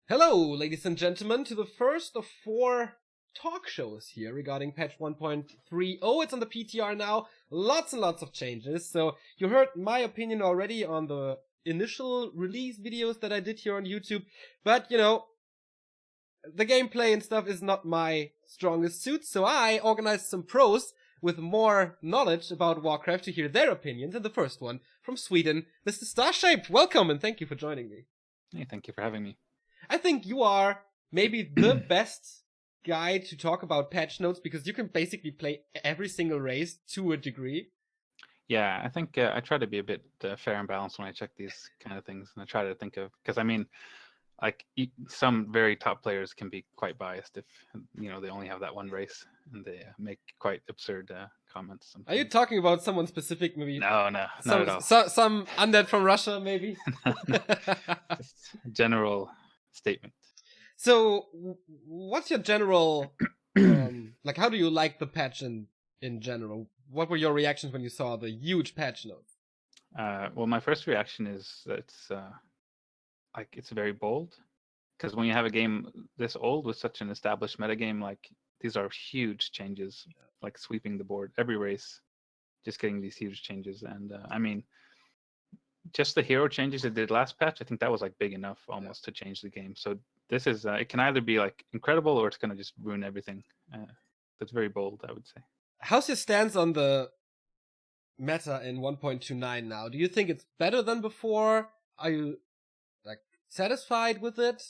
Hello, ladies and gentlemen, to the first of 4 talk shows here regarding patch 1.30. It's on the PTR now. Lots and lots of changes. So you heard my opinion already on the initial release videos that I did here on YouTube. But, the gameplay and stuff is not my strongest suit. So I organized some pros with more knowledge about Warcraft to hear their opinions. And the first one from Sweden, Mr. StarShaped. Welcome and thank you for joining me. Hey, thank you for having me. I think you are maybe the best guy to talk about patch notes because you can basically play every single race to a degree. Yeah, I think I try to be a bit fair and balanced when I check these kind of things, and I try to think of, because I mean, like some very top players can be quite biased if they only have that one race and they make quite absurd comments. Sometimes. Are you talking about someone specific, maybe? No, not at all. Some undead from Russia, maybe. Just a general statement. So, what's your general like? How do you like the patch in general? What were your reactions when you saw the huge patch notes? Well, my first reaction is that it's very bold, because when you have a game this old with such an established metagame, like these are huge changes, like sweeping the board every race, just getting these huge changes. And I mean, just the hero changes it did last patch, I think that was like big enough almost to change the game. So this is it can either be like incredible or it's going to just ruin everything. That's very bold, I would say. How's your stance on the meta in 1.29 now? Do you think it's better than before? Are you like satisfied with it?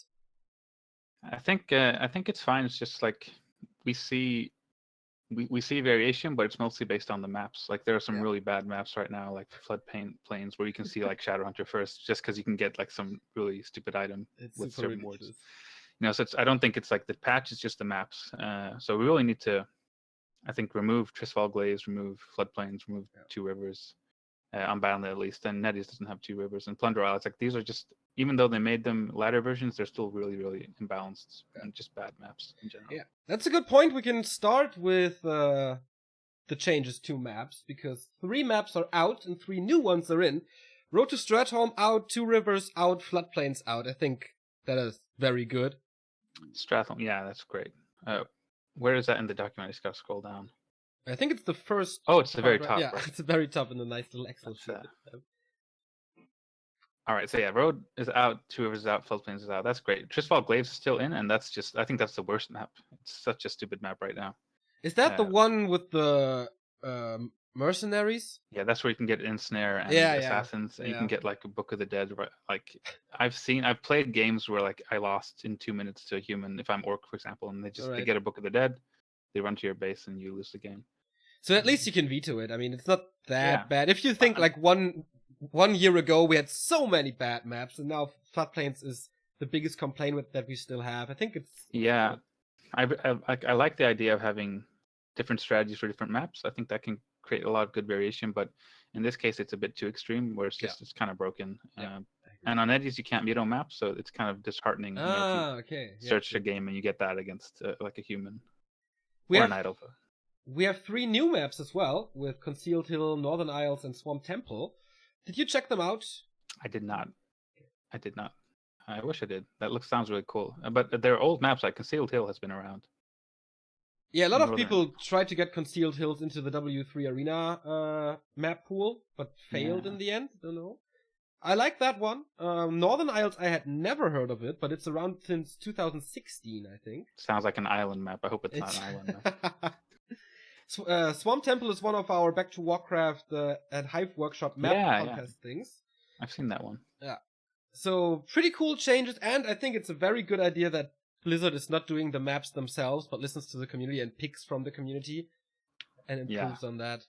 I think it's fine. It's just like we see variation, but it's mostly based on the maps. Like there are some really bad maps right now, like Flood Plains, where you can see like Shadowhunter first, just because you can get like some really stupid item with certain wards. So I don't think it's like the patch; it's just the maps. So we really need to, I think, remove Tristval Glaives, remove Floodplains, remove Two Rivers, unban at least. And Netties doesn't have Two Rivers, and Plunder Isle. It's like these are just, even though they made them ladder versions, they're still really, really imbalanced and just bad maps in general. Yeah, that's a good point. We can start with the changes to maps, because 3 maps are out and 3 new ones are in. Road to Stratholme out, Two Rivers out, Floodplains out. I think that is very good. Stratholme, yeah, that's great. Where is that in the document? I just got to scroll down. I think it's the first. Oh, it's the very top. Yeah, right? It's the very top in the nice little Excel sheet. All right, so yeah, Road is out, Two Rivers is out, Floodplains is out. That's great. Tristval Glaives is still in, and that's just, I think that's the worst map. It's such a stupid map right now. Is that the one with the mercenaries? Yeah, that's where you can get Ensnare and Assassins, and you can get like a Book of the Dead. Right? Like I've played games where like I lost in 2 minutes to a human, if I'm Orc, for example, and they get a Book of the Dead, they run to your base, and you lose the game. So at least you can veto it. I mean, it's not that bad. If you think like one year ago we had so many bad maps, and now Floodplains is the biggest complaint that we still have. I think it's I like the idea of having different strategies for different maps. I think that can create a lot of good variation, but in this case it's a bit too extreme, where it's just it's kind of broken. And on Eddies you can't veto maps, so it's kind of disheartening. Search a game and you get that against like a human or an idol. We have 3 new maps as well, with Concealed Hill, Northern Isles, and Swamp Temple. Did you check them out? I did not. I wish I did. That sounds really cool. But they're old maps. Like Concealed Hill has been around. Yeah, a lot of people tried to get Concealed Hills into the W3 Arena map pool, but failed in the end. Don't know. I like that one. Northern Isles, I had never heard of it, but it's around since 2016, I think. Sounds like an island map. I hope it's not an island map. Swamp Temple is one of our Back to Warcraft and Hive Workshop map contest things. I've seen that one. Yeah. So, pretty cool changes, and I think it's a very good idea that Blizzard is not doing the maps themselves, but listens to the community and picks from the community and improves on that.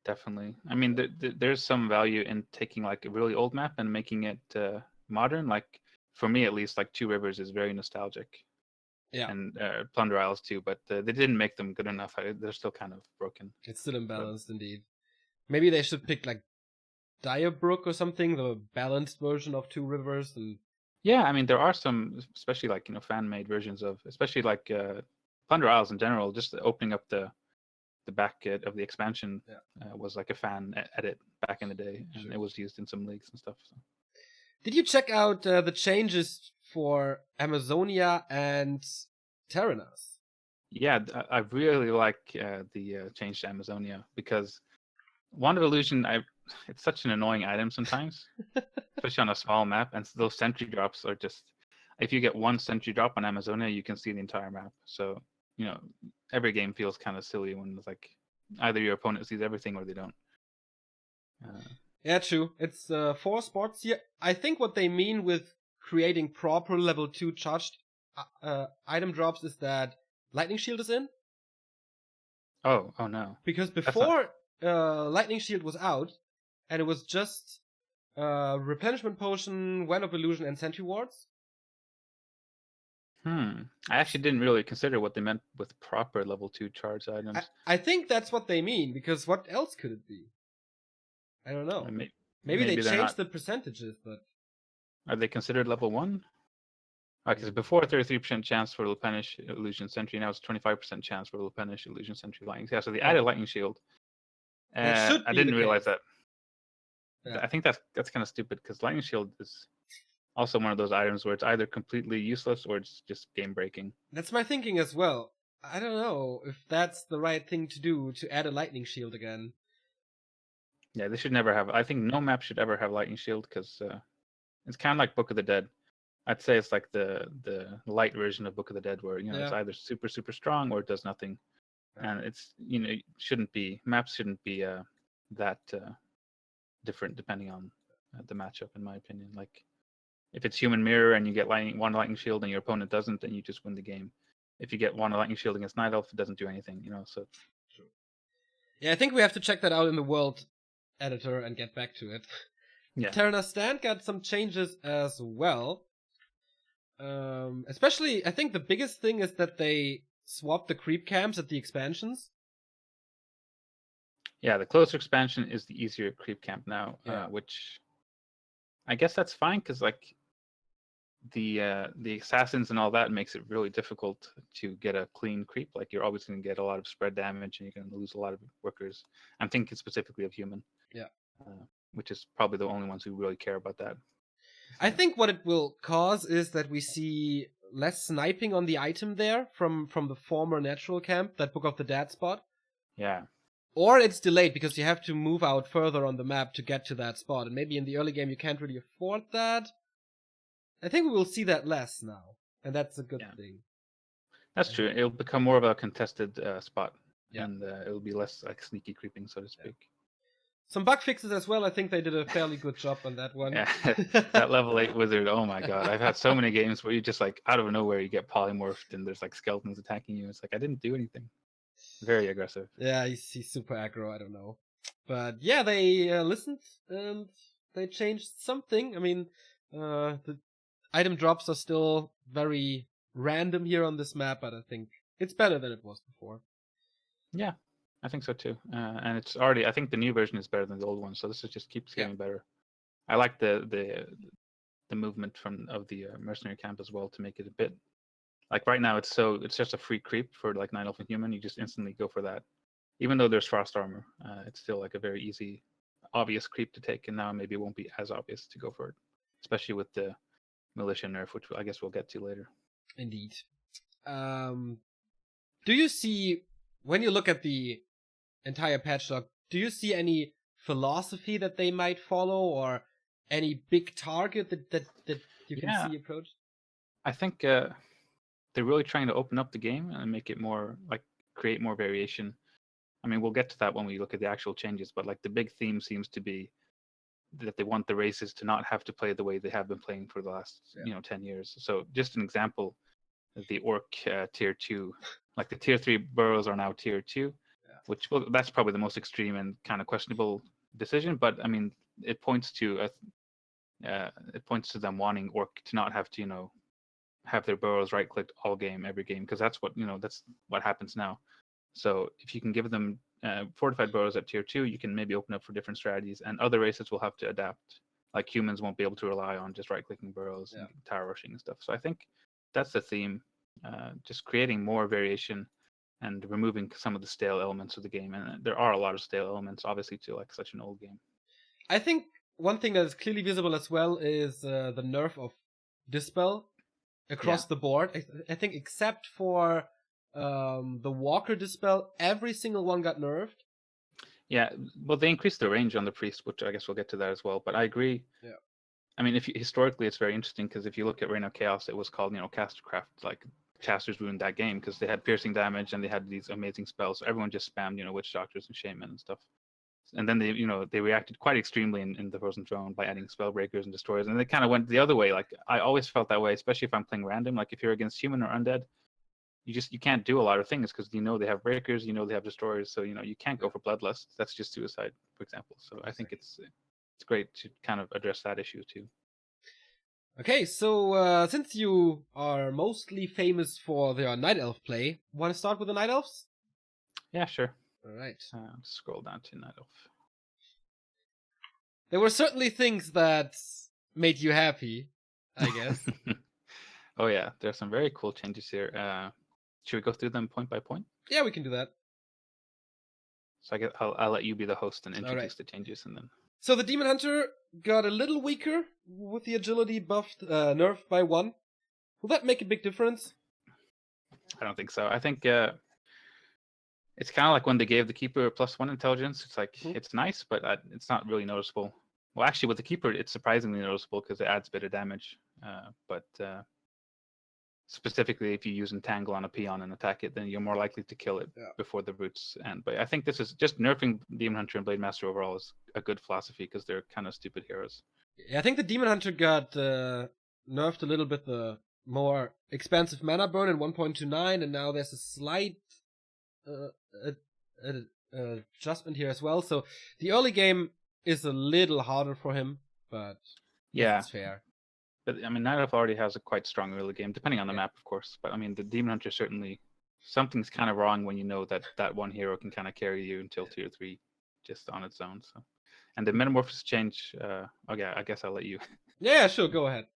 Definitely. I mean, there's some value in taking like a really old map and making it modern. Like, for me at least, like Two Rivers is very nostalgic. Yeah. And Plunder Isles too, but they didn't make them good enough. They're still kind of broken. It's still imbalanced, indeed. Maybe they should pick like Direbrook or something, the balanced version of Two Rivers. And yeah, I mean there are some, especially like fan-made versions of, especially like Plunder Isles in general. Just opening up the back of the expansion was like a fan edit back in the day, and it was used in some leagues and stuff. So. Did you check out the changes for Amazonia and Terranas. Yeah, I really like the change to Amazonia because Wand of Illusion, it's such an annoying item sometimes, especially on a small map, and those sentry drops are just. If you get one sentry drop on Amazonia, you can see the entire map. So every game feels kind of silly when it's like either your opponent sees everything or they don't. Yeah, true. It's 4 spots here. I think what they mean with creating proper level 2 charged item drops is that Lightning Shield is in. Oh no. Because before Lightning Shield was out, and it was just Replenishment Potion, Wand of Illusion, and Sentry Wards. I actually didn't really consider what they meant with proper level 2 charged items. I think that's what they mean, because what else could it be? I don't know. Maybe they changed the percentages, but... Are they considered level 1? Because before 33% chance for Replenish Illusion Sentry, now it's 25% chance for Replenish Illusion Sentry Lightning. Yeah, so they added Lightning Shield. I didn't realize that. Yeah. I think that's kind of stupid, because Lightning Shield is also one of those items where it's either completely useless or it's just game breaking. That's my thinking as well. I don't know if that's the right thing to do, to add a Lightning Shield again. Yeah, they should never have. I think no map should ever have Lightning Shield, because it's kind of like Book of the Dead. I'd say it's like the light version of Book of the Dead, where it's either super super strong or it does nothing, and it's maps shouldn't be that different depending on the matchup, in my opinion. Like if it's Human Mirror and you get one Lightning Shield and your opponent doesn't, then you just win the game. If you get one Lightning Shield against Night Elf, it doesn't do anything, So True. Yeah, I think we have to check that out in the world editor and get back to it. Yeah. Terranas Stand got some changes as well. Especially, I think the biggest thing is that they swapped the creep camps at the expansions. Yeah, the closer expansion is the easier creep camp now, which I guess that's fine, because like the assassins and all that makes it really difficult to get a clean creep. Like you're always going to get a lot of spread damage and you're going to lose a lot of workers. I'm thinking specifically of human. Yeah. Which is probably the only ones who really care about that. I think what it will cause is that we see less sniping on the item there from the former natural camp, that Book of the Dead spot. Yeah. Or it's delayed because you have to move out further on the map to get to that spot, and maybe in the early game you can't really afford that. I think we will see that less now, and that's a good thing. That's true. It'll become more of a contested spot, and it'll be less like sneaky creeping, so to speak. Some bug fixes as well. I think they did a fairly good job on that one. Yeah, that level 8 wizard, oh my god. I've had so many games where you just like out of nowhere you get polymorphed and there's like skeletons attacking you. It's like, I didn't do anything. Very aggressive. Yeah, he's super aggro, I don't know. But yeah, they listened and they changed something. I mean, the item drops are still very random here on this map, but I think it's better than it was before. Yeah. I think so too, and it's already. I think the new version is better than the old one, so this just keeps getting better. I like the movement of the mercenary camp as well, to make it a bit like right now. It's just a free creep for like Night Elf and Human. You just instantly go for that, even though there's frost armor. It's still like a very easy, obvious creep to take, and now maybe it won't be as obvious to go for it, especially with the militia nerf, which I guess we'll get to later. Indeed. Do you see, when you look at the entire patch log, do you see any philosophy that they might follow, or any big target that you can see approached? I think they're really trying to open up the game and make it more like create more variation. I mean, we'll get to that when we look at the actual changes, but like the big theme seems to be that they want the races to not have to play the way they have been playing for the last 10 years. So just an example, the orc tier 2, like the tier 3 burrows are now tier 2. Which that's probably the most extreme and kind of questionable decision, but I mean, it points to them wanting orc to not have to have their burrows right clicked all game every game, because that's what happens now. So if you can give them fortified burrows at tier 2, you can maybe open up for different strategies, and other races will have to adapt. Like humans won't be able to rely on just right clicking burrows and tower rushing and stuff. So I think that's the theme, just creating more variation and removing some of the stale elements of the game. And there are a lot of stale elements, obviously, to like such an old game. I think one thing that is clearly visible as well is the nerf of Dispel. across the board. I think except for the Walker Dispel, every single one got nerfed. Yeah, well, they increased the range on the priest, which I guess we'll get to that as well. But I agree. Yeah. I mean, historically, it's very interesting because if you look at Reign of Chaos, it was called, Castercraft. Like casters ruined that game because they had piercing damage and they had these amazing spells. So everyone just spammed, witch doctors and shaman and stuff. And then they reacted quite extremely in the Frozen Throne by adding spell breakers and destroyers. And they kind of went the other way. Like I always felt that way, especially if I'm playing random. Like if you're against human or undead, you can't do a lot of things because they have breakers, they have destroyers, so you can't go for bloodlust. That's just suicide, for example. So I think it's great to kind of address that issue too. Okay, so since you are mostly famous for your Night Elf play, want to start with the Night Elves? Yeah, sure. All right. Scroll down to Night Elf. There were certainly things that made you happy, I guess. Oh yeah, there's some very cool changes here. Should we go through them point by point? Yeah, we can do that. So I guess I'll let you be the host and introduce the changes, and then. So the Demon Hunter got a little weaker with the agility buffed, nerfed by 1. Will that make a big difference? I don't think so. I think it's kind of like when they gave the Keeper +1 intelligence. It's like it's nice, but it's not really noticeable. Well, actually, with the Keeper, it's surprisingly noticeable because it adds a bit of damage. But specifically, if you use Entangle on a peon and attack it, then you're more likely to kill it before the roots end. But I think this is just nerfing Demon Hunter and Blade Master overall is a good philosophy because they're kind of stupid heroes. Yeah, I think the Demon Hunter got nerfed a little bit, the more expensive mana burn in 1.29, and now there's a slight adjustment here as well. So the early game is a little harder for him, but yeah, it's fair. But I mean, Night Elf already has a quite strong early game, depending on the map, of course. But I mean, the Demon Hunter certainly, something's kind of wrong when you know that one hero can kind of carry you until tier 3 just on its own. So, and the Metamorphosis change, okay, I guess I'll let you. Yeah, sure, go ahead.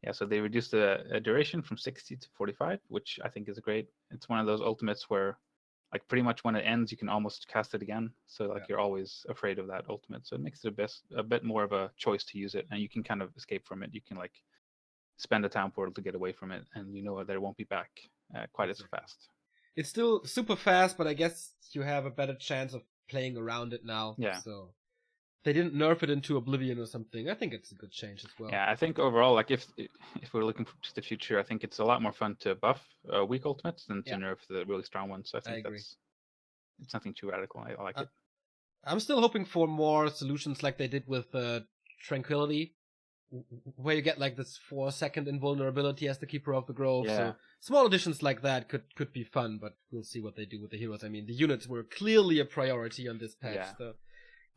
Yeah, so they reduced the duration from 60 to 45, which I think is great. It's one of those ultimates where, like, pretty much when it ends, you can almost cast it again. So, like, you're always afraid of that ultimate. So it makes it a bit more of a choice to use it, and you can kind of escape from it. You can, like, spend a town portal to get away from it, and you know that it won't be back quite as fast. It's still super fast, but I guess you have a better chance of playing around it now. Yeah. So they didn't nerf it into Oblivion or something. I think it's a good change as well. Yeah, I think overall, like if we're looking to the future, I think it's a lot more fun to buff weak ultimates than to nerf the really strong ones. So I think it's nothing too radical. I like it. I'm still hoping for more solutions like they did with Tranquility, where you get like this 4-second invulnerability as the Keeper of the Grove. Yeah. So small additions like that could be fun, but we'll see what they do with the heroes. I mean, the units were clearly a priority on this patch. Yeah. The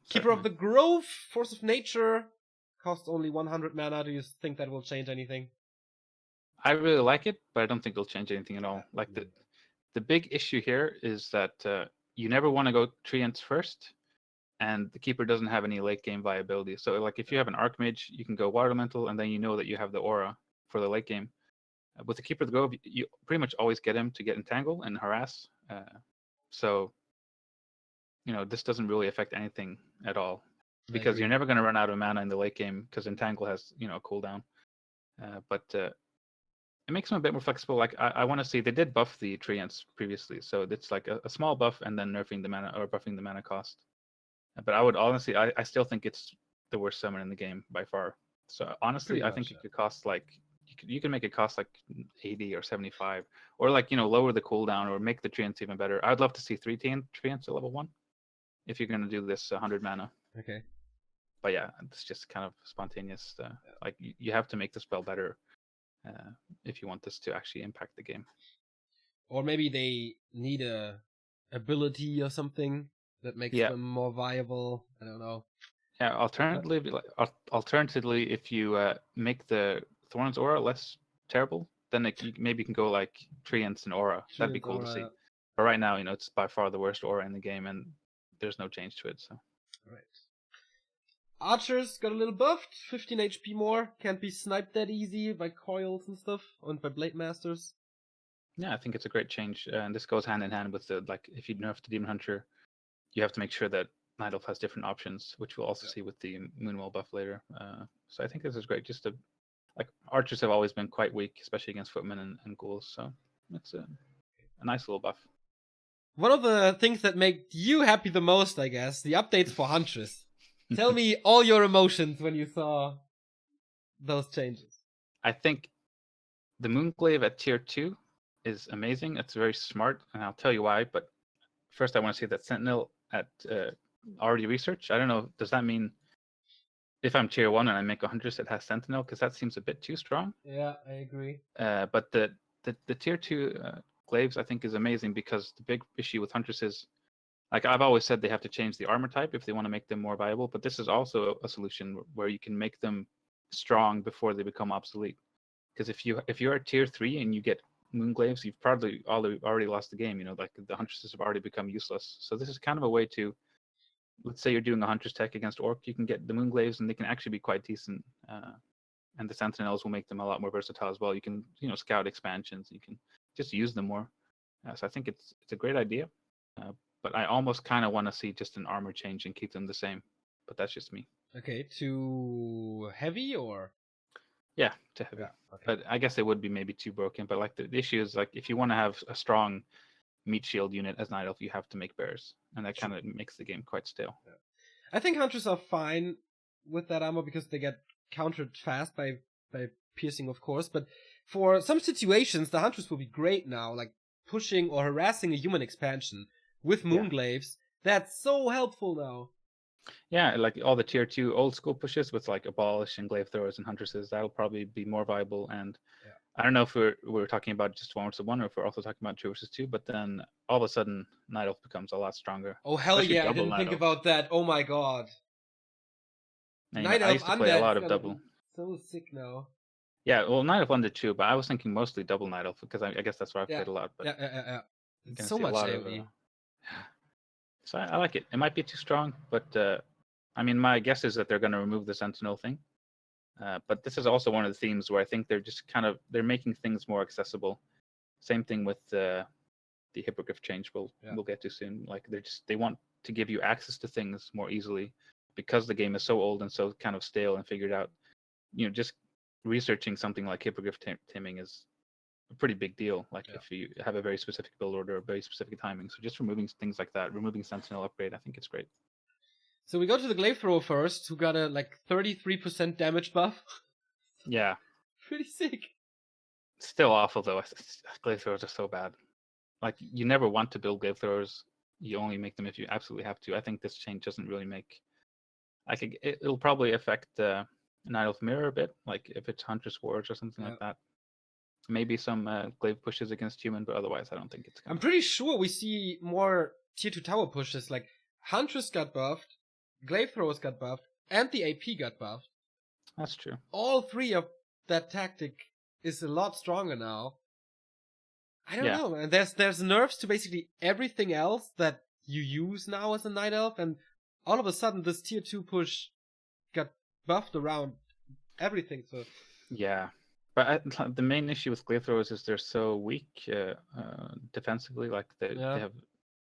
Keeper of the Grove, Force of Nature, costs only 100 mana. Do you think that will change anything? I really like it, but I don't think it'll change anything at all. Like the big issue here is that you never want to go treants first, and the Keeper doesn't have any late game viability. So like if you have an Archmage, you can go Water Elemental, and then you know that you have the aura for the late game. With the Keeper of the Grove, you pretty much always get him to get Entangle and Harass. So this doesn't really affect anything at all, because you're never going to run out of mana in the late game because Entangle has a cooldown. But it makes them a bit more flexible. Like I want to see, they did buff the treants previously, so it's like a small buff and then nerfing the mana or buffing the mana cost. But I would honestly, I still think it's the worst summon in the game by far. So honestly, I think it could cost like you can make it cost like 80 or 75, or like lower the cooldown or make the treants even better. I'd love to see 3 treants at level 1 if you're going to do this 100 mana. Okay. But yeah, it's just kind of spontaneous. Like you have to make the spell better if you want this to actually impact the game. Or maybe they need a ability or something that makes them more viable. I don't know. Yeah. Alternatively, if you make the Thorns aura less terrible, then maybe you can go like treants and aura. That'd be cool to see. But right now, it's by far the worst aura in the game, and there's no change to it. So. All right. Archers got a little buffed, 15 HP more, can't be sniped that easy by coils and stuff, and by Blade Masters. Yeah, I think it's a great change, and this goes hand in hand with if you nerf the Demon Hunter, you have to make sure that Night Elf has different options, which we'll also see with the Moonwell buff later. So I think this is great, just like archers have always been quite weak, especially against footmen and ghouls. So it's a nice little buff. One of the things that make you happy the most, I guess, the updates for Huntress. Tell me all your emotions when you saw those changes. I think the Moonglaive at tier 2 is amazing. It's very smart, and I'll tell you why. But first, I want to say that Sentinel at already research. I don't know. Does that mean if I'm tier 1 and I make a Huntress, it has Sentinel? Because that seems a bit too strong. Yeah, I agree. But the tier 2 Glaives, I think, is amazing because the big issue with Huntress is, like I've always said, they have to change the armor type if they want to make them more viable. But this is also a solution where you can make them strong before they become obsolete. Because if you're at tier 3 and you get Moonglaives, you've probably already lost the game. You know, like the Huntresses have already become useless. So this is kind of a way to, let's say you're doing a Huntress tech against Orc, you can get the Moonglaives and they can actually be quite decent. And the Sentinels will make them a lot more versatile as well. You can, scout expansions. You can just use them more. So I think it's a great idea. But I almost kind of want to see just an armor change and keep them the same. But that's just me. Okay, too heavy or? Yeah, too heavy. Yeah, okay. But I guess they would be maybe too broken. But like the issue is, like, if you want to have a strong meat shield unit as Night Elf, you have to make bears, and that kind of makes the game quite stale. Yeah. I think Hunters are fine with that armor because they get countered fast by piercing, of course. But for some situations, the Huntress will be great now, like pushing or harassing a human expansion with Moonglaives. That's so helpful now. Yeah, like all the tier 2 old school pushes with like Abolish and Glaive Throwers and Huntresses, that'll probably be more viable. And I don't know if we're talking about just 1 versus 1 or if we're also talking about 2 versus 2, but then all of a sudden Night Elf becomes a lot stronger. Oh hell Especially yeah, I didn't think about that. Oh my god. And, I used to play a lot of double. So sick now. Yeah, well, Night Elf 1 did too, but I was thinking mostly double Night Elf because I guess that's where I've played a lot. But yeah. So much AoE. So I like it. It might be too strong, but I mean, my guess is that they're going to remove the Sentinel thing. But this is also one of the themes where I think they're just they're making things more accessible. Same thing with the Hippogriff change we'll get to soon. Like they want to give you access to things more easily because the game is so old and so kind of stale and figured out. Just researching something like Hippogriff taming is a pretty big deal. Like if you have a very specific build order, a very specific timing. So just removing things like that, removing Sentinel upgrade, I think it's great. So we go to the Glaive Thrower first, who got a 33% damage buff. Yeah. Pretty sick. Still awful though. Glaive Throwers are so bad. Like you never want to build Glaive Throwers. You only make them if you absolutely have to. I think this change doesn't really make. It'll probably affect Night Elf Mirror a bit, like if it's Huntress Wards or something like that. Maybe some Glaive pushes against human, but otherwise I don't think it's. I'm pretty sure we see more tier 2 tower pushes. Like Huntress got buffed, Glaive Throwers got buffed, and the AP got buffed. That's true. All three of that tactic is a lot stronger now. I don't know, man. There's nerfs to basically everything else that you use now as a Night Elf, and all of a sudden this tier 2 push got buffed around everything. So yeah, but the main issue with Glaive Throwers is they're so weak defensively. Like they have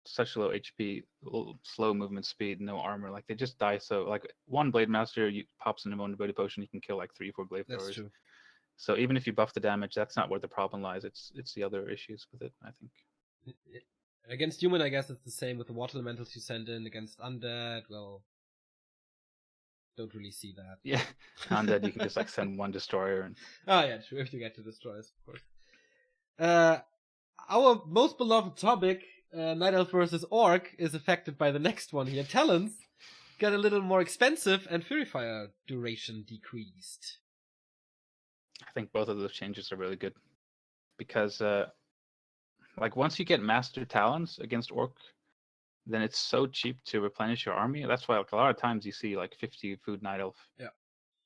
such low HP, slow movement speed, no armor. Like they just die. So like one Blade Master pops an invulnerability potion, you can kill like 3-4 Glaive Throwers. That's true. So even if you buff the damage, that's not where the problem lies. It's the other issues with it, I think. Against human, I guess it's the same with the water elementals you send in. Against undead, well, don't really see that. Yeah, undead you can just like send one destroyer and. Oh yeah, true. If you get to destroyers, of course. Our most beloved topic, Night Elf versus Orc, is affected by the next one here. Talents got a little more expensive and Purifier duration decreased. I think both of those changes are really good because, like, once you get Master Talons against Orc, then it's so cheap to replenish your army. That's why, like, a lot of times you see like 50 food Night Elf,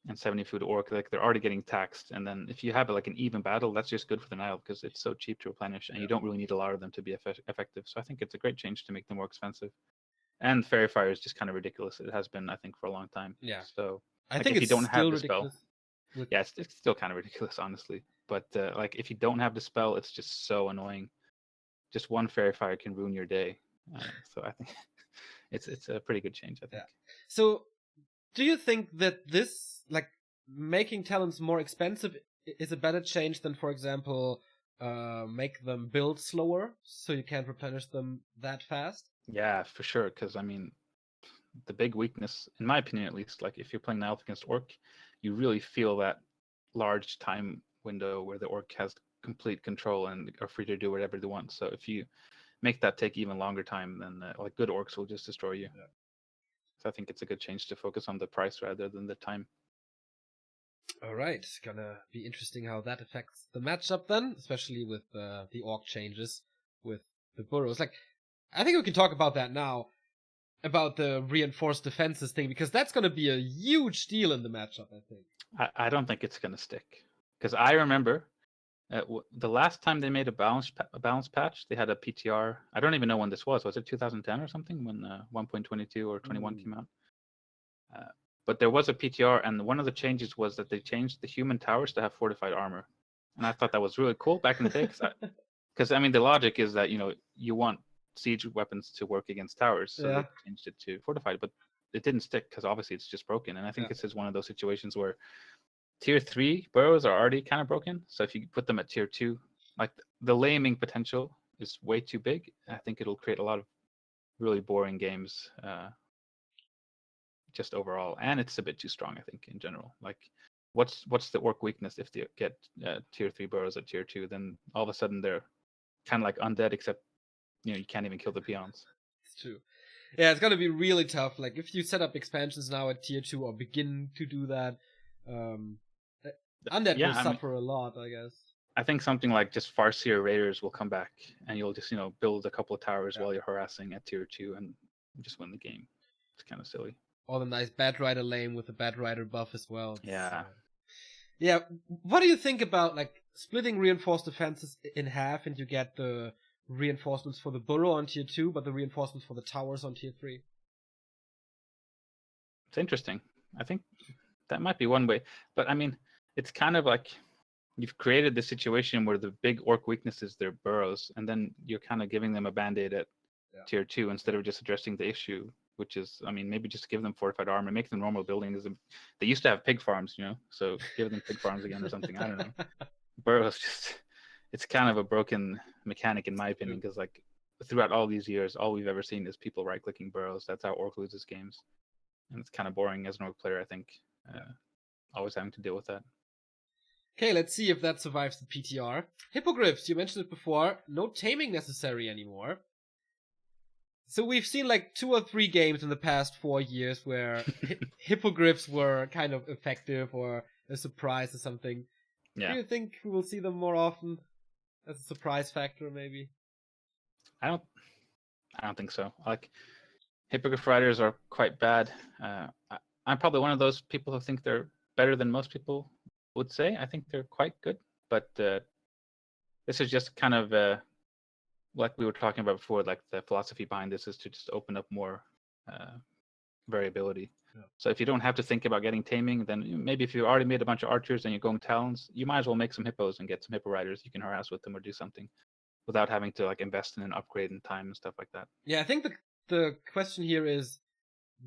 and 70 food Orc. Like they're already getting taxed, and then if you have like an even battle, that's just good for the Night Elf because it's so cheap to replenish, and you don't really need a lot of them to be effective. So I think it's a great change to make them more expensive. And Fairy Fire is just kind of ridiculous. It has been, I think, for a long time. Yeah. So I think if you don't have the spell. Yeah, it's still kind of ridiculous, honestly. But like, if you don't have the spell, it's just so annoying. Just one Fairy Fire can ruin your day. So I think it's a pretty good change, I think. Yeah. So, do you think that this, like, making talents more expensive is a better change than, for example, make them build slower so you can't replenish them that fast? Yeah, for sure. Because I mean, the big weakness, in my opinion at least, like if you're playing now against Orc, you really feel that large time window where the Orc has complete control and are free to do whatever they want. So if you make that take even longer time, then like good Orcs will just destroy you. Yeah. So I think it's a good change to focus on the price rather than the time. All right, gonna be interesting how that affects the matchup then, especially with the Orc changes with the burrows. Like, I think we can talk about that now, about the reinforced defenses thing, because that's gonna be a huge deal in the matchup, I think. I don't think it's gonna stick, because I remember the last time they made a balance patch, they had a PTR. I don't even know when this was. Was it 2010 or something when 1.22 or 21 came out? But there was a PTR, and one of the changes was that they changed the human towers to have fortified armor, and I thought that was really cool back in the day. Because I mean, the logic is that you want siege weapons to work against towers, so they changed it to fortified, but it didn't stick because obviously it's just broken. And I think this is one of those situations where tier 3 burrows are already kind of broken. So if you put them at tier 2, like the laming potential is way too big. I think it'll create a lot of really boring games just overall. And it's a bit too strong, I think, in general. Like, what's the Orc weakness if they get tier 3 burrows at tier 2? Then all of a sudden they're kind of like undead, except you can't even kill the peons. It's true. Yeah, it's gonna be really tough. Like, if you set up expansions now at tier 2 or begin to do that, undead will suffer a lot, I guess. I think something like just Farseer Raiders will come back, and you'll just build a couple of towers while you're harassing at tier 2 and just win the game. It's kind of silly. Or the nice Bad Rider lane with the Bad Rider buff as well. Yeah. Yeah, what do you think about like splitting reinforced defenses in half, and you get the reinforcements for the burrow on tier 2, but the reinforcements for the towers on tier 3? It's interesting. I think that might be one way. But I mean, it's kind of like you've created the situation where the big Orc weakness is their burrows, and then you're kind of giving them a band-aid at tier 2 instead of just addressing the issue, which is, I mean, maybe just give them fortified armor, make them normal buildings. They used to have pig farms, so give them pig farms again or something. I don't know. Burrows it's kind of a broken mechanic in my opinion, because like throughout all these years, all we've ever seen is people right-clicking burrows. That's how Orc loses games. And it's kind of boring as an Orc player, I think, always having to deal with that. Okay, let's see if that survives the PTR. Hippogriffs, you mentioned it before, no taming necessary anymore. So we've seen like 2 or 3 games in the past 4 years where Hippogriffs were kind of effective or a surprise or something. Yeah. Do you think we will see them more often as a surprise factor, maybe? I don't think so. Like, Hippogriff Riders are quite bad. I'm probably one of those people who think they're better than most people would say. I think they're quite good, but this is just kind of like we were talking about before. Like, the philosophy behind this is to just open up more variability. So if you don't have to think about getting taming, then maybe if you already made a bunch of archers and you're going talons, you might as well make some hippos and get some hippo riders. You can harass with them or do something without having to like invest in an upgrade and time and stuff like that. Yeah, I think the question here is,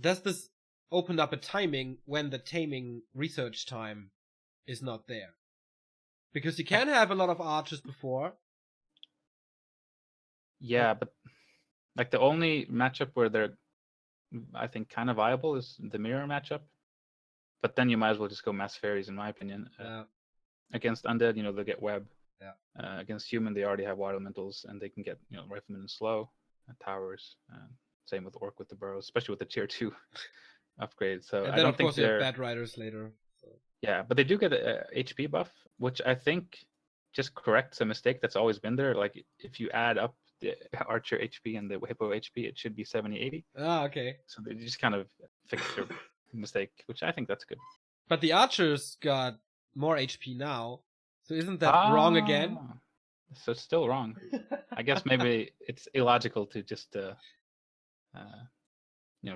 does this open up a timing when the taming research time is not there? Because you can have a lot of archers before. Yeah, but like the only matchup where they're, I think, kind of viable is the mirror matchup. But then you might as well just go mass fairies, in my opinion. Against undead, they'll get web. Yeah. Against human, they already have wild elementals, and they can get riflemen and slow towers. Same with Orc with the burrows, especially with the tier 2 upgrade. So and I then don't of think course you have bad riders later. So. Yeah, but they do get a HP buff, which I think just corrects a mistake that's always been there. Like, if you add up the archer HP and the hippo HP, it should be 70-80. Ah, okay. So they just kind of fixed their mistake, which I think that's good. But the archers got more HP now, so isn't that wrong again? So it's still wrong. I guess maybe it's illogical to just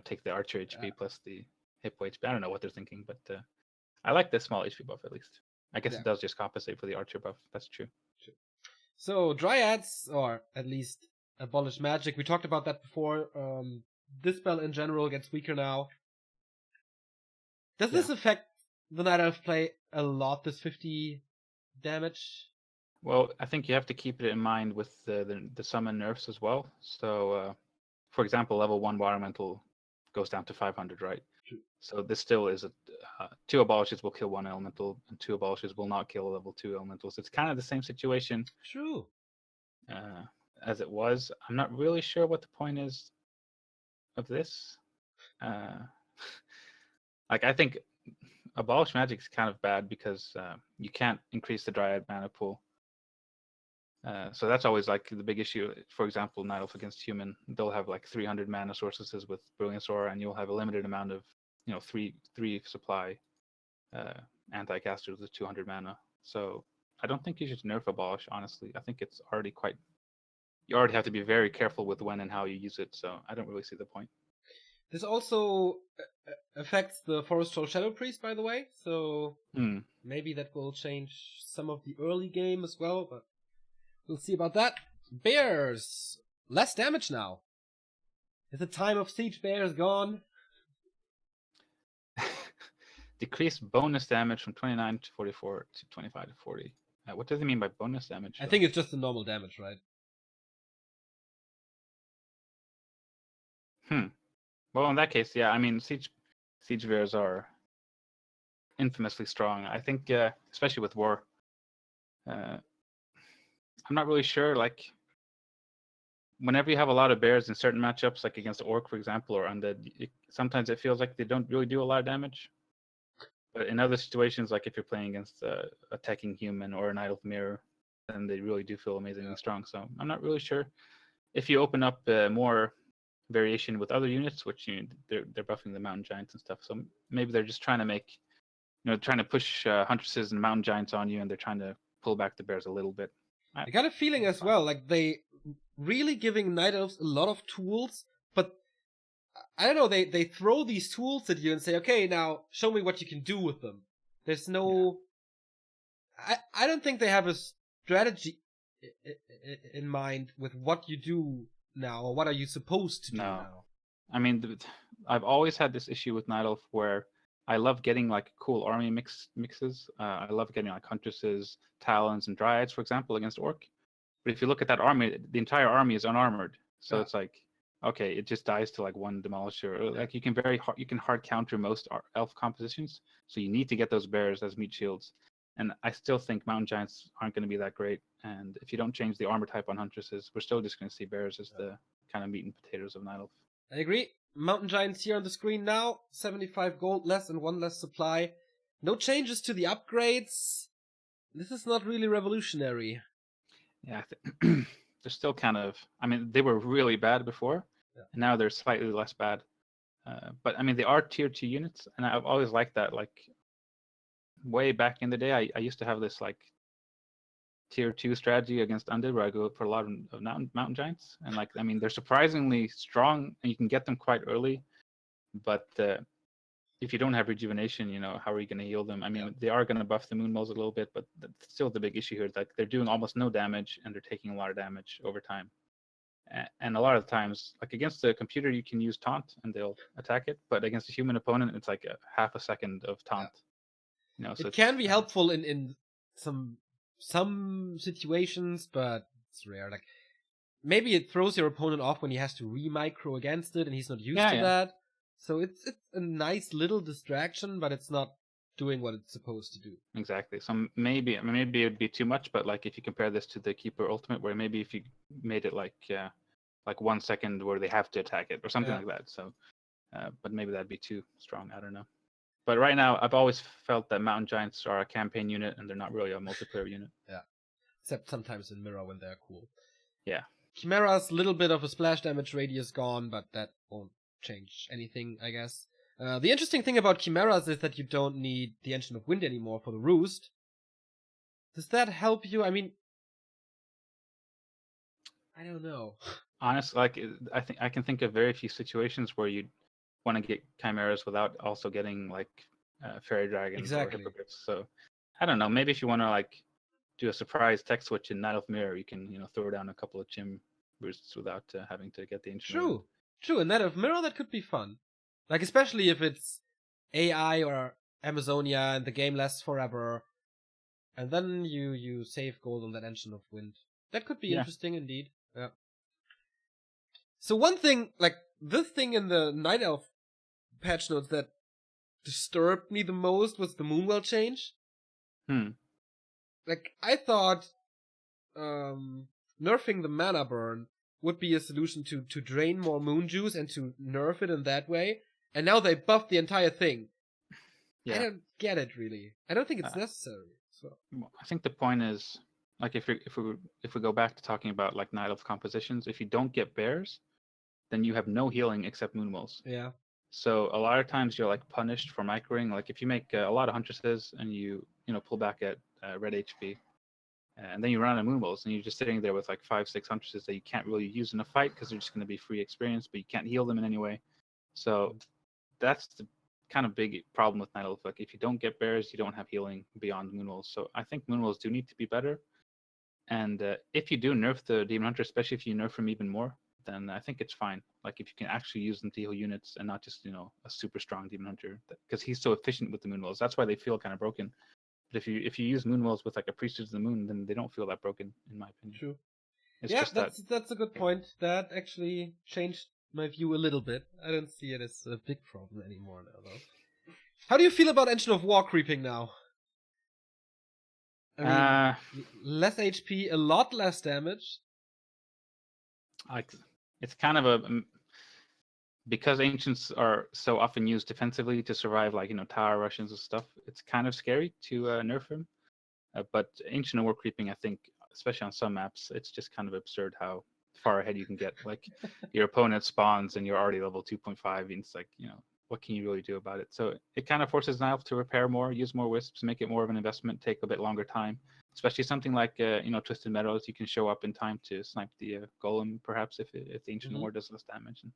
take the archer HP plus the hippo HP. I don't know what they're thinking, but I like the small HP buff at least. I guess it does just compensate for the archer buff. That's true. So Dryads, or at least abolish magic, we talked about that before. This spell in general gets weaker now. Does this affect the Night Elf play a lot, this 50 damage? Well, I think you have to keep it in mind with the summon nerfs as well. So, for example, level 1 Water Elemental goes down to 500, right? True. So this still is 2 abolishes will kill 1 elemental, and 2 abolishes will not kill level 2 elementals. It's kind of the same situation. True. As it was. I'm not really sure what the point is of this. Like, I think abolish magic is kind of bad because you can't increase the Dryad mana pool. So that's always like the big issue. For example, Night Elf against human, they'll have like 300 mana sources with Brilliance Aura, and you'll have a limited amount of, three supply anti-casters with 200 mana. So I don't think you should nerf abolish, honestly. I think it's already quite. You already have to be very careful with when and how you use it. So I don't really see the point. This also affects the Forest Troll Shadow Priest, by the way. So maybe that will change some of the early game as well, but we'll see about that. Bears! Less damage now. Is the time of Siege Bears gone? Decreased bonus damage from 29 to 44 to 25 to 40. What does it mean by bonus damage? I think it's just the normal damage, right? Well, in that case, yeah. I mean, siege bears are infamously strong. I think, especially with war. I'm not really sure. Like, whenever you have a lot of bears in certain matchups, like against orc, for example, or undead, sometimes it feels like they don't really do a lot of damage. But in other situations, like if you're playing against a attacking human or an Idol Mirror, then they really do feel amazingly strong. So I'm not really sure. If you open up more variation with other units, which they're buffing the mountain giants and stuff, so maybe they're just trying to make, trying to push huntresses and mountain giants on you, and they're trying to pull back the bears a little bit. I got a feeling as well, like they really giving Night Elves a lot of tools, but I don't know, they throw these tools at you and say, okay, now show me what you can do with them. There's no... Yeah. I don't think they have a strategy in mind with what you do now, or what are you supposed to do now. I mean, I've always had this issue with Night Elf where I love getting like cool army mixes. I love getting like Huntresses, Talons, and Dryads, for example, against Orc. But if you look at that army, the entire army is unarmored. So it's like, okay, it just dies to like one Demolisher. Like you can hard counter most Elf compositions. So you need to get those bears as meat shields. And I still think Mountain Giants aren't going to be that great. And if you don't change the armor type on Huntresses, we're still just going to see bears as the kind of meat and potatoes of Night Elf. I agree. Mountain Giants here on the screen now. 75 gold less and 1 less supply. No changes to the upgrades. This is not really revolutionary. Yeah, they're still kind of... I mean, they were really bad before, and now they're slightly less bad. But, I mean, they are tier 2 units, and I've always liked that. Like, way back in the day, I used to have this, like, tier 2 strategy against undead where I go for a lot of mountain giants. And, like, I mean, they're surprisingly strong, and you can get them quite early. But if you don't have rejuvenation, how are you going to heal them? I mean, they are going to buff the moon moles a little bit, but that's still the big issue here. Like, they're doing almost no damage, and they're taking a lot of damage over time. And a lot of the times, like against the computer, you can use taunt, and they'll attack it. But against a human opponent, it's like a half a second of taunt. So it can be helpful in some situations, but it's rare. Like, maybe it throws your opponent off when he has to re-micro against it, and he's not used to that. So it's a nice little distraction, but it's not doing what it's supposed to do. Exactly. So maybe it'd be too much, but like if you compare this to the Keeper Ultimate, where maybe if you made it like 1 second where they have to attack it or something like that. So, but maybe that'd be too strong. I don't know. But right now, I've always felt that Mountain Giants are a campaign unit, and they're not really a multiplayer unit. Yeah. Except sometimes in Mirror when they're cool. Yeah. Chimera's little bit of a splash damage radius gone, but that won't change anything, I guess. The interesting thing about Chimeras is that you don't need the Engine of Wind anymore for the Roost. Does that help you? I mean, I don't know. Honestly, like, I think I can think of very few situations where you'd want to get Chimeras without also getting like Fairy Dragons or Hippogriffs. So I don't know. Maybe if you want to like do a surprise tech switch in Night of Mirror, you can throw down a couple of Chim Roosts without having to get the Engine. True. In Night of Mirror, that could be fun. Like, especially if it's AI or Amazonia and the game lasts forever. And then you save gold on that Engine of Wind. That could be interesting indeed. Yeah. So one thing, like, the thing in the Night Elf patch notes that disturbed me the most was the Moonwell change. Like, I thought nerfing the mana burn would be a solution to drain more moon juice and to nerf it in that way. And now they buffed the entire thing. Yeah. I don't get it, really. I don't think it's necessary. So I think the point is, like, if we go back to talking about like Night Elf compositions, if you don't get bears, then you have no healing except Moonwells. Yeah. So a lot of times you're like punished for microing. Like if you make a lot of Huntresses and you pull back at red HP, and then you run out of Moonwells and you're just sitting there with like 5-6 Huntresses that you can't really use in a fight because they're just going to be free experience, but you can't heal them in any way. So that's the kind of big problem with Night Elf. Like if you don't get bears, you don't have healing beyond Moonwells. So I think Moonwells do need to be better. And if you do nerf the Demon Hunter, especially if you nerf him even more, then I think it's fine. Like if you can actually use them to heal units and not just a super strong Demon Hunter, because he's so efficient with the Moonwells. That's why they feel kind of broken. But if you use Moonwells with like a Priestess of the Moon, then they don't feel that broken, in my opinion. True. It's yeah, that's a good point. That actually changed my view a little bit. I don't see it as a big problem anymore now, though. How do you feel about Engine of War creeping now? I mean, less HP, a lot less damage. It's kind of because Ancients are so often used defensively to survive, like tower rushes and stuff. It's kind of scary to nerf him. But Ancient of War creeping, I think, especially on some maps, it's just kind of absurd how far ahead you can get. Like your opponent spawns and you're already level 2.5, and it's like what can you really do about it? So it kind of forces Night Elf to repair more, use more wisps, make it more of an investment, take a bit longer time. Especially something like Twisted Meadows, you can show up in time to snipe the golem, perhaps if the Ancient War does less damage. And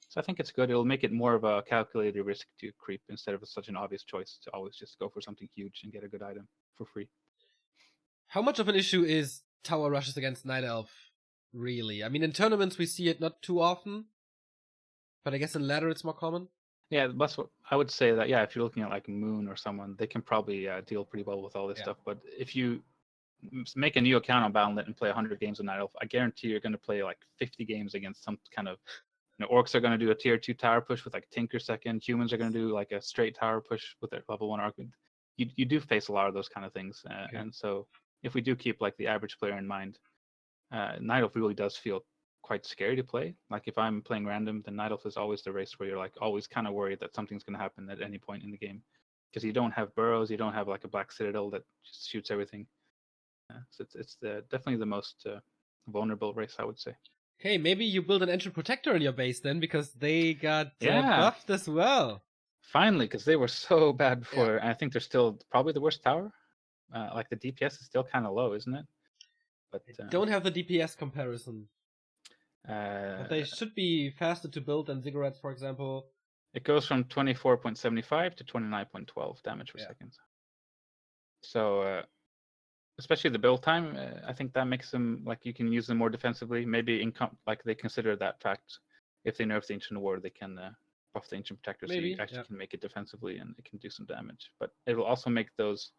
so I think it's good. It'll make it more of a calculated risk to creep instead of such an obvious choice to always just go for something huge and get a good item for free. How much of an issue is tower rushes against Night Elf, really? I mean, in tournaments we see it not too often, but I guess in ladder it's more common. Yeah, that's what I would say. That if you're looking at like Moon or someone, they can probably deal pretty well with all this stuff. But if you make a new account on Battle.net and play 100 games of Night Elf, I guarantee you're going to play like 50 games against some kind of orcs are going to do a tier 2 tower push with like Tinker second. Humans are going to do like a straight tower push with their level 1 argument. You do face a lot of those kind of things, and so if we do keep like the average player in mind, Night Elf really does feel quite scary to play. Like if I'm playing random, then Night Elf is always the race where you're like always kind of worried that something's going to happen at any point in the game, because you don't have burrows, you don't have like a Black Citadel that just shoots everything. So it's definitely the most vulnerable race, I would say. Hey, maybe you build an Engine Protector in your base then, because they got buffed as well. Finally, because they were so bad before. And I think they're still probably the worst tower. Like the DPS is still kind of low, isn't it? But don't have the DPS comparison. But they should be faster to build than Ziggurats, for example. It goes from 24.75 to 29.12 damage per second. So, especially the build time, I think that makes them, like, you can use them more defensively. Maybe like they consider that fact. If they nerf the Ancient War, they can buff the Ancient Protector, so you actually can make it defensively and it can do some damage. But it will also make those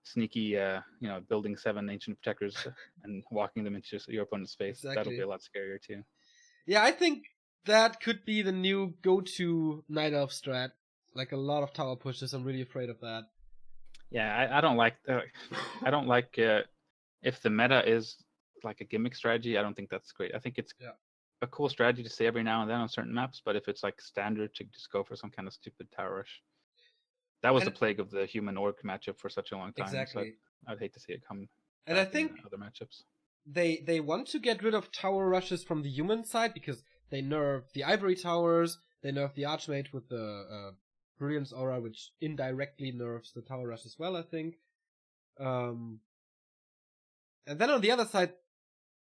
sneaky, building 7 Ancient Protectors and walking them into your opponent's face. Exactly. That'll be a lot scarier too. Yeah, I think that could be the new go-to Night Elf strat. Like a lot of tower pushes. I'm really afraid of that. Yeah, I don't like. I don't like if the meta is like a gimmick strategy. I don't think that's great. I think it's a cool strategy to say every now and then on certain maps. But if it's like standard to just go for some kind of stupid tower rush, that was the plague of the human orc matchup for such a long time. Exactly. So I'd hate to see it come. And I think other matchups. They want to get rid of tower rushes from the human side because they nerf the ivory towers. They nerf the archmage with the Brilliance Aura, which indirectly nerfs the tower rush as well, I think. And then on the other side,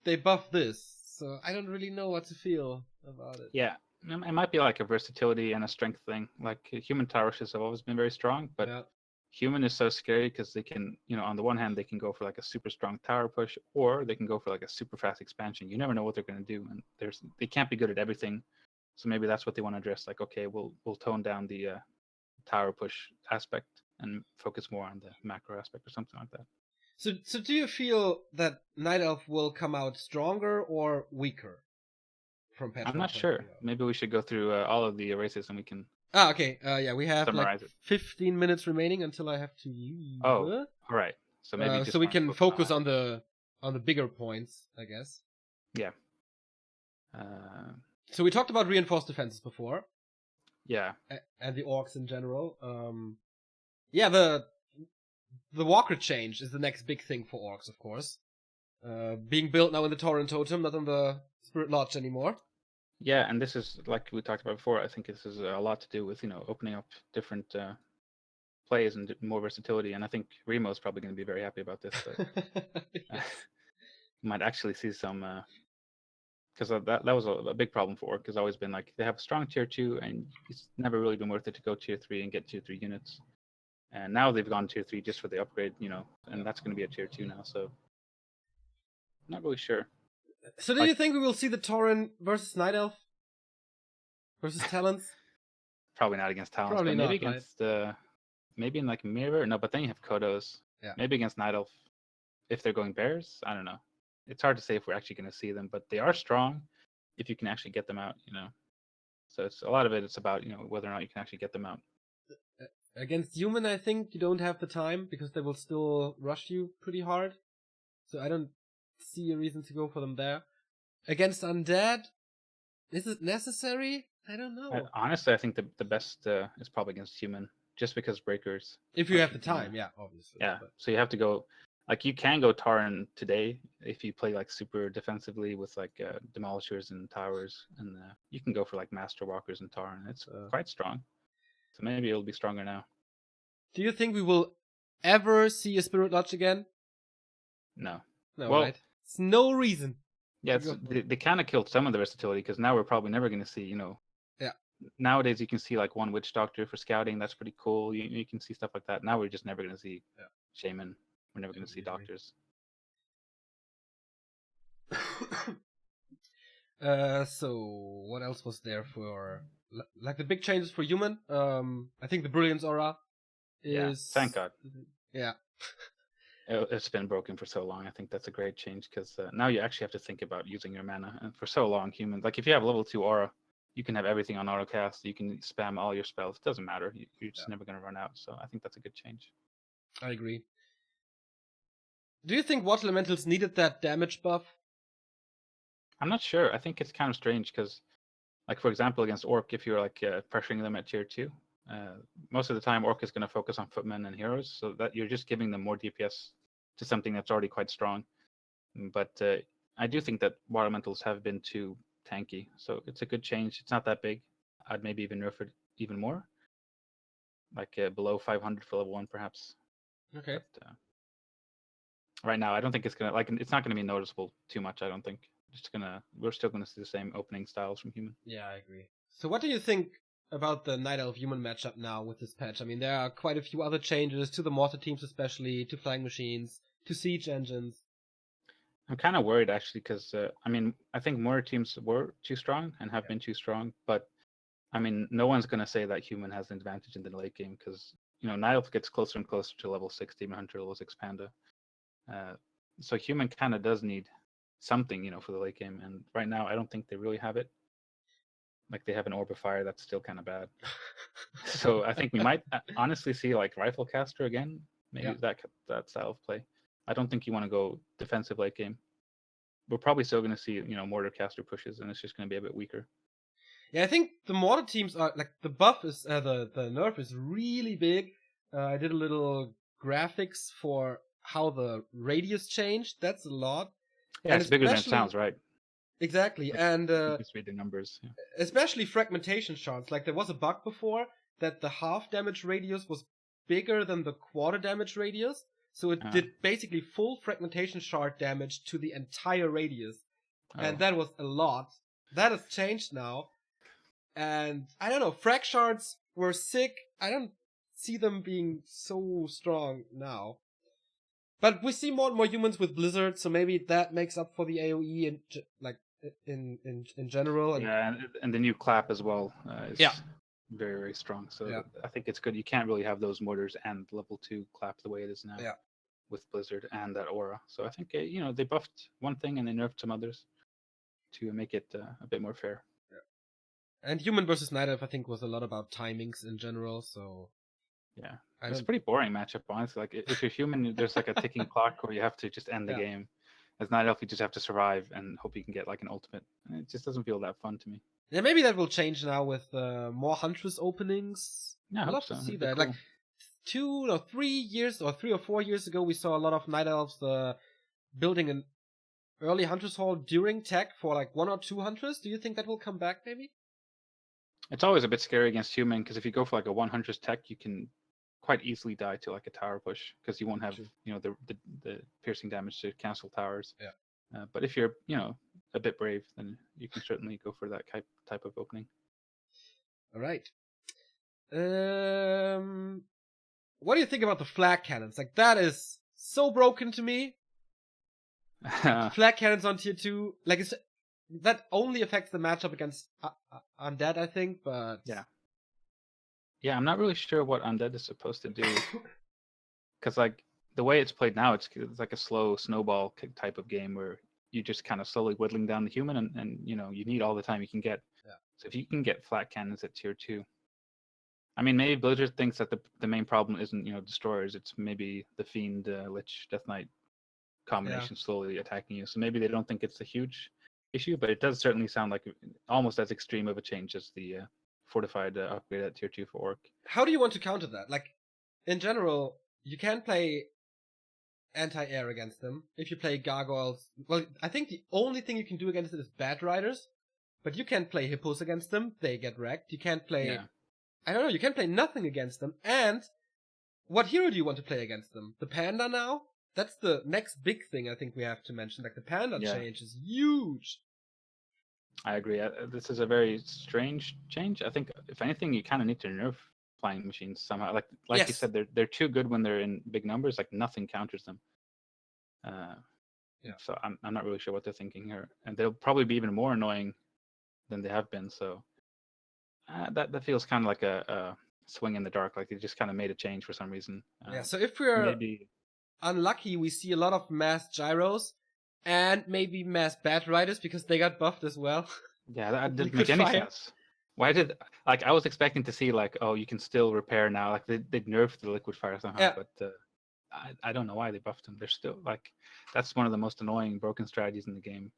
they buff this. So I don't really know what to feel about it. Yeah, it might be like a versatility and a strength thing. Like human tower rushes have always been very strong, but human is so scary because they can, on the one hand, they can go for like a super strong tower push, or they can go for like a super fast expansion. You never know what they're going to do, and they can't be good at everything. So maybe that's what they want to address. Like, okay, we'll tone down the tower push aspect, and focus more on the macro aspect or something like that. So do you feel that Night Elf will come out stronger or weaker from patch 1.3? I'm not sure. Maybe we should go through all of the races and we can Okay. Yeah, we have summarize like it. 15 minutes remaining until I have to leave. Oh, all right. So maybe just so we wanna can focus on the bigger points, I guess. Yeah. So we talked about reinforced defenses before. Yeah. And the orcs in general. Yeah, the walker change is the next big thing for orcs, of course. Being built now in the Tauren Totem, not on the Spirit Lodge anymore. Yeah, and this is, like we talked about before, I think this is a lot to do with, opening up different plays and more versatility, and I think Remo's probably going to be very happy about this. Yes. Might actually see some, because that was a big problem for Orc, has always been like, they have a strong tier 2, and it's never really been worth it to go tier 3 and get tier 3 units. And now they've gone tier 3 just for the upgrade, and that's going to be a tier 2 now, so not really sure. So do you think we will see the Tauren versus Night Elf? Versus Talons? Probably not against Talons, Probably but maybe not, against, maybe in like Mirror? No, but then you have Kodos. Yeah. Maybe against Night Elf. If they're going Bears, I don't know. It's hard to say if we're actually going to see them, but they are strong if you can actually get them out, So it's a lot of it, it's about, whether or not you can actually get them out. Against human, I think you don't have the time because they will still rush you pretty hard. So I don't see a reason to go for them there. Against undead, is it necessary? I don't know. Honestly, I think the best is probably against human, just because breakers. If you have the time, yeah, obviously. Yeah, but... so you have to go, like you can go Tauren today if you play like super defensively with like demolishers and towers, and you can go for like master walkers and Tauren. It's quite strong. So maybe it'll be stronger now. Do you think we will ever see a Spirit Lodge again? No. No, well, right? It's no reason. Yeah, they kind of killed some of the versatility because now we're probably never going to see, Yeah. Nowadays you can see like one Witch Doctor for scouting. That's pretty cool. You can see stuff like that. Now we're just never going to see Shaman. We're never going to see doctors. So what else was there for like the big changes for human? I think the Brilliance Aura is thank God. Yeah. It's been broken for so long. I think that's a great change because now you actually have to think about using your mana. And for so long, humans, like if you have level 2 aura, you can have everything on autocast. You can spam all your spells. It doesn't matter. You're just never going to run out. So I think that's a good change. I agree. Do you think Water Elementals needed that damage buff? I'm not sure. I think it's kind of strange because, like for example, against Orc, if you're like pressuring them at tier 2, most of the time Orc is going to focus on footmen and heroes, so that you're just giving them more DPS to something that's already quite strong. But I do think that Water Elementals have been too tanky, so it's a good change. It's not that big. I'd maybe even nerf it even more, like below 500 for level 1 perhaps. Okay. But, right now, I don't think it's gonna it's not gonna be noticeable too much. I don't think. We're still gonna see the same opening styles from human. Yeah, I agree. So what do you think about the Night Elf human matchup now with this patch? I mean, there are quite a few other changes to the mortar teams, especially to flying machines, to siege engines. I'm kind of worried actually because I think mortar teams were too strong and have been too strong, but I mean, no one's gonna say that human has an advantage in the late game because Night Elf gets closer and closer to level 6 Demon Hunter levels Expander. So human kind of does need something, for the late game, and right now I don't think they really have it. Like they have an Orb of Fire that's still kind of bad. So I think we might honestly see like Rifle Caster again, maybe that style of play. I don't think you want to go defensive late game. We're probably still going to see Mortar Caster pushes, and it's just going to be a bit weaker. Yeah, I think the mortar teams are like the buff is the nerf is really big. I did a little graphics for how the radius changed. That's a lot. Yeah, it's bigger than it sounds, right? Exactly, and just read the numbers. Yeah. Especially fragmentation shards. Like there was a bug before that the half damage radius was bigger than the quarter damage radius, so it did basically full fragmentation shard damage to the entire radius, and that was a lot. That has changed now, and I don't know. Frag shards were sick. I don't see them being so strong now. But we see more and more humans with Blizzard, so maybe that makes up for the AoE in general. And the new clap as well. very, very strong. So Yeah. I think it's good. You can't really have those mortars and level 2 clap the way it is now. Yeah. With Blizzard and that aura. So I think they buffed one thing and they nerfed some others to make it a bit more fair. Yeah. And human versus night elf, I think, was a lot about timings in general. So yeah, it's a pretty boring matchup, honestly. Like if you're human, there's like a ticking clock where you have to just end the game. As night elf, you just have to survive and hope you can get like an ultimate. And it just doesn't feel that fun to me. Yeah, maybe that will change now with more Huntress openings. Yeah, I I'd hope love so. to see It'd be that. cool. Like 3 or 4 years ago, we saw a lot of night elves building an early Huntress Hall during tech for like 1 or 2 Huntress. Do you think that will come back maybe? It's always a bit scary against human because if you go for like a 100 tech, you can quite easily die to like a tower push because you won't have the piercing damage to cancel towers. Yeah. But if you're a bit brave, then you can certainly go for that type of opening. All right. What do you think about the flag cannons? Like that is so broken to me. Flag cannons on tier 2, like that only affects the matchup against Undead, I think, but yeah, I'm not really sure what Undead is supposed to do, because like the way it's played now, it's like a slow snowball type of game where you just kind of slowly whittling down the human, and you need all the time you can get. Yeah. So if you can get flat cannons at tier 2, I mean, maybe Blizzard thinks that the main problem isn't destroyers, it's maybe the Fiend, Lich, Death Knight combination slowly attacking you. So maybe they don't think it's a huge issue, but it does certainly sound like almost as extreme of a change as the fortified upgrade at tier 2 for Orc. How do you want to counter that? Like, in general, you can play anti-air against them. If you play gargoyles, well, I think the only thing you can do against it is Bat Riders, but you can't play hippos against them. They get wrecked. You can't play... I don't know, you can't play nothing against them. And what hero do you want to play against them? The Panda now? That's the next big thing I think we have to mention. Like, the Panda change is huge. I agree. This is a very strange change. I think, if anything, you kind of need to nerf flying machines somehow. Like you said, they're too good when they're in big numbers. Like, nothing counters them. So I'm not really sure what they're thinking here. And they'll probably be even more annoying than they have been. So that feels kind of like a swing in the dark. Like they just kind of made a change for some reason. So if we're maybe unlucky, we see a lot of mass gyros and maybe mass Bat Riders because they got buffed as well. Yeah, that didn't make any sense. Why did I was expecting to see like, oh, you can still repair now. Like they nerfed the liquid fire somehow, but I don't know why they buffed them. They're still like, that's one of the most annoying broken strategies in the game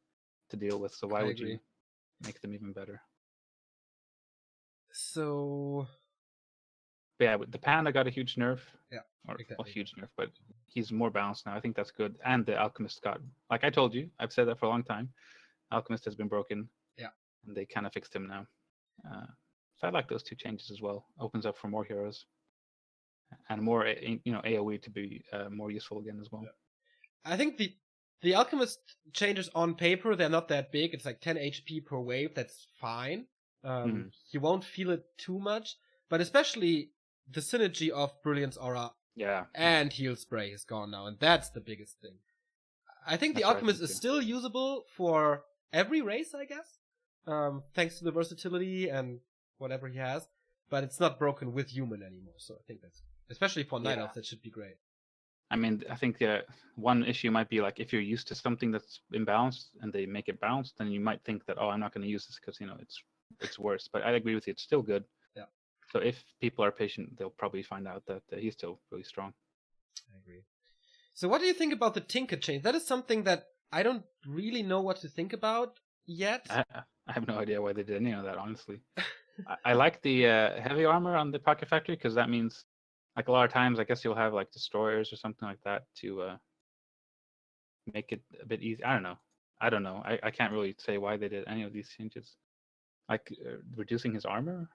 to deal with. So why would you make them even better? So, but yeah, the Panda got a huge nerf. Yeah, well, huge nerf, but he's more balanced now. I think that's good. And the Alchemist got, like I told you, I've said that for a long time. Alchemist has been broken. Yeah, and they kind of fixed him now. So I like those two changes as well. Opens up for more heroes and more, AOE to be more useful again as well. Yeah. I think the Alchemist changes on paper, they're not that big. It's like 10 HP per wave. That's fine. You won't feel it too much, but especially the synergy of Brilliance Aura and Heal Spray is gone now, and that's the biggest thing. I think the Alchemist is still usable for every race, I guess, thanks to the versatility and whatever he has, but it's not broken with human anymore, so I think that's, especially for Night Elf, that should be great. I mean, I think one issue might be like if you're used to something that's imbalanced and they make it balanced, then you might think that, oh, I'm not going to use this because it's worse. But I agree with you; it's still good. Yeah. So if people are patient, they'll probably find out that he's still really strong. I agree. So what do you think about the Tinker change? That is something that I don't really know what to think about yet. I have no idea why they did any of that, honestly. I like the heavy armor on the Pocket Factory because that means, like, a lot of times, I guess you'll have like destroyers or something like that to make it a bit easy. I don't know. I can't really say why they did any of these changes. Like reducing his armor,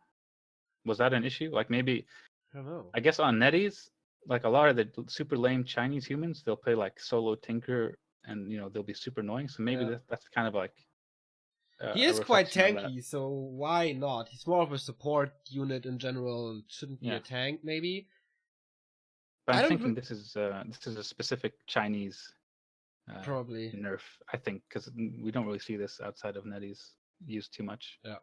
was that an issue? Like maybe, I don't know. I guess on Netties, like a lot of the super lame Chinese humans, they'll play like solo Tinker, and they'll be super annoying. So maybe that's kind of like. He is quite tanky, so why not? He's more of a support unit in general and shouldn't be a tank, maybe. But I'm thinking this is a specific Chinese probably nerf, I think, because we don't really see this outside of Netties used too much. Yeah.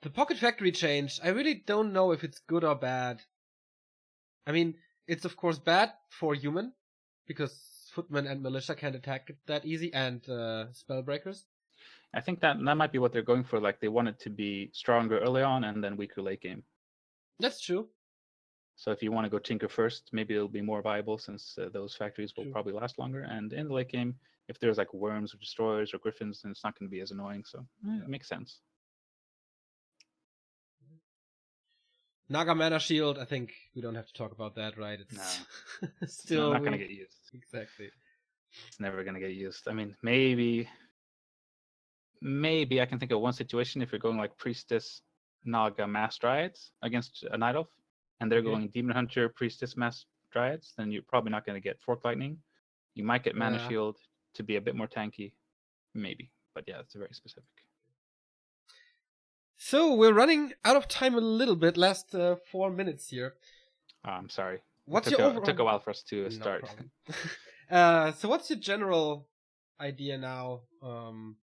The Pocket Factory change, I really don't know if it's good or bad. I mean, it's of course bad for human, because Footman and Militia can't attack it that easy, and Spellbreakers. I think that might be what they're going for. Like they want it to be stronger early on and then weaker late game. That's true. So if you want to go Tinker first, maybe it'll be more viable since those factories will True. probably last longer. And in the late game, if there's like worms or destroyers or griffins, then it's not going to be as annoying. So it makes sense. Naga Mana Shield, I think we don't have to talk about that, right? No. Still not going to get used. Exactly. It's never going to get used. I mean, maybe I can think of one situation if you're going like Priestess, Naga, Mass Dryads against a Night Elf, and they're going Demon Hunter, Priestess, Mass Dryads, then you're probably not going to get Fork Lightning. You might get Mana Shield to be a bit more tanky, maybe. But yeah, it's very specific. So we're running out of time a little bit. Last 4 minutes here. I'm sorry. What's your overall... It took a while for us to start. So what's your general idea now on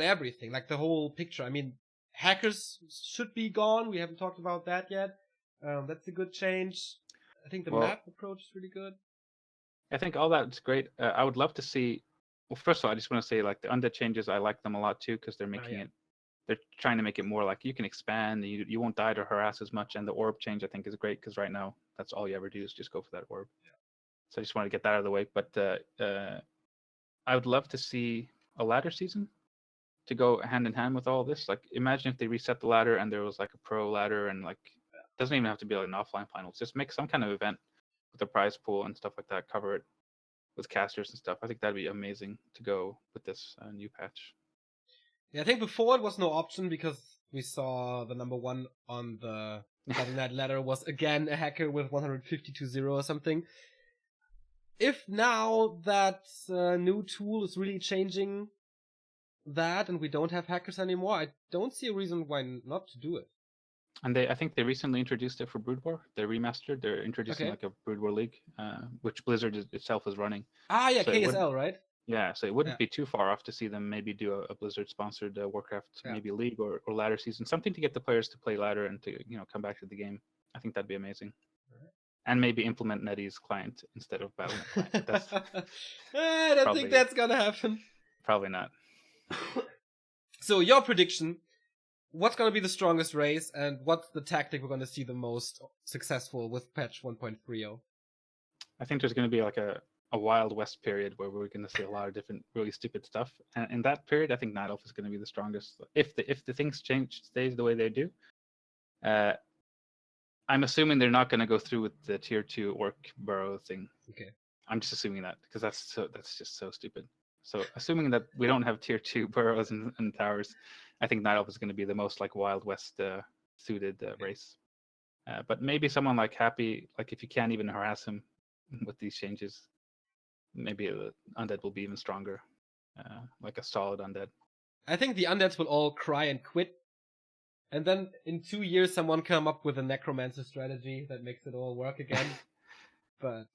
everything? Like the whole picture. I mean, hackers should be gone. We haven't talked about that yet. That's a good change. I think the map approach is really good. I think all that's great. I would love to see... Well, first of all, I just want to say like the undead changes, I like them a lot too because they're making it... They're trying to make it more like you can expand, you won't die to harass as much, and the orb change I think is great because right now that's all you ever do is just go for that orb. Yeah. So I just want to get that out of the way. But I would love to see a ladder season to go hand in hand with all this. Like imagine if they reset the ladder and there was like a pro ladder and like it doesn't even have to be like an offline finals. Just make some kind of event with a prize pool and stuff like that. Cover it with casters and stuff. I think that'd be amazing to go with this new patch. Yeah, I think before it was no option because we saw the number one on the Battle Net ladder was again a hacker with 150-0 or something. If now that new tool is really changing that and we don't have hackers anymore, I don't see a reason why not to do it. And I think they recently introduced it for Brood War. They remastered. They're introducing like a Brood War League, which Blizzard itself is running. Ah, yeah, so KSL, right? Yeah, so it wouldn't be too far off to see them maybe do a Blizzard-sponsored Warcraft, maybe League or ladder season, something to get the players to play ladder and to come back to the game. I think that'd be amazing. Right. And maybe implement Nettie's client instead of Battle.net client. I don't think that's gonna happen. Probably not. So your prediction, what's gonna be the strongest race and what's the tactic we're gonna see the most successful with patch 1.30? I think there's gonna be like a Wild West period where we're going to see a lot of different really stupid stuff, and in that period I think Night Elf is going to be the strongest if the things stays the way they do. I'm assuming they're not going to go through with the tier 2 orc burrow thing. Okay, I'm just assuming that because that's just so stupid. So assuming that we don't have tier 2 burrows and towers, I think Night Elf is going to be the most like Wild West suited race. But maybe someone like Happy, like if you can't even harass him with these changes, maybe the undead will be even stronger, like a solid undead. I think the undeads will all cry and quit, and then in 2 years someone come up with a necromancer strategy that makes it all work again. But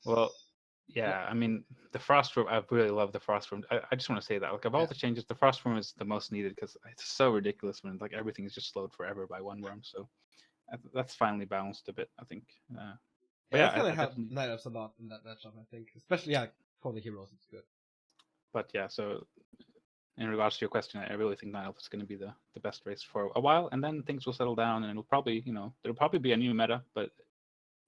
I mean the Frostworm, I really love the Frostworm. I just want to say that like of all the changes, the Frostworm is the most needed because it's so ridiculous when like everything is just slowed forever by one worm. So that's finally balanced a bit, I think. It's gonna help Night Elves a lot in that matchup, I think, especially for the heroes, it's good. But yeah, so in regards to your question, I really think Night Elf is going to be the best race for a while, and then things will settle down, and it'll probably, there'll probably be a new meta, but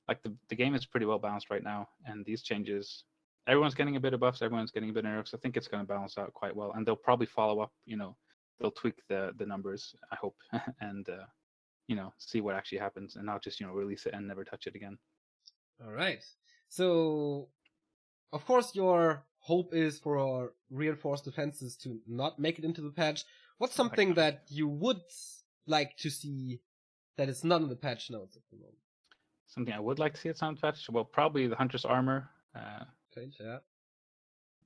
like the game is pretty well balanced right now, and these changes, everyone's getting a bit of buffs, everyone's getting a bit of nerfs. I think it's going to balance out quite well, and they'll probably follow up, they'll tweak the numbers, I hope, and see what actually happens, and not just release it and never touch it again. All right. So, of course, your hope is for reinforced defenses to not make it into the patch. What's something that you would like to see that is not in the patch notes at the moment? Something I would like to see at some patch? Well, probably the Huntress armor. Change, yeah.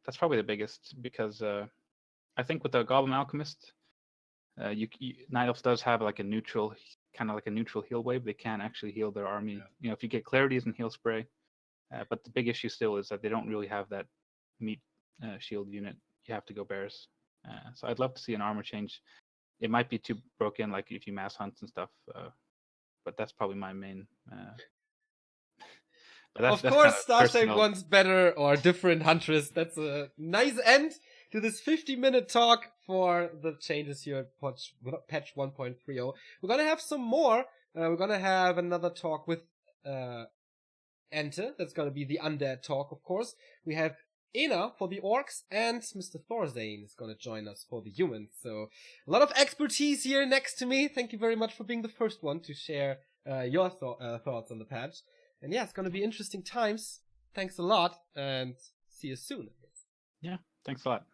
That's probably the biggest because I think with the Goblin Alchemist, Night Elves does have like a neutral, kind of like a neutral heal wave. They can actually heal their army. Yeah. If you get Clarities and Heal Spray. But the big issue still is that they don't really have that meat shield unit. You have to go bears. So I'd love to see an armor change. it might be too broken, like if you mass hunt and stuff. But that's probably my main. But Of that's course, kind of StarShaped personal. wants better or different Huntress. That's a nice end to this 50-minute talk for the changes here at patch 1.30. We're gonna have some more. We're gonna have another talk with Ente. That's gonna be the undead talk, of course. We have Ena for the orcs, and Mr. Thorzane is gonna join us for the humans. So a lot of expertise here next to me. Thank you very much for being the first one to share your thoughts on the patch. And yeah, it's gonna be interesting times. Thanks a lot, and see you soon. Yeah, thanks a lot.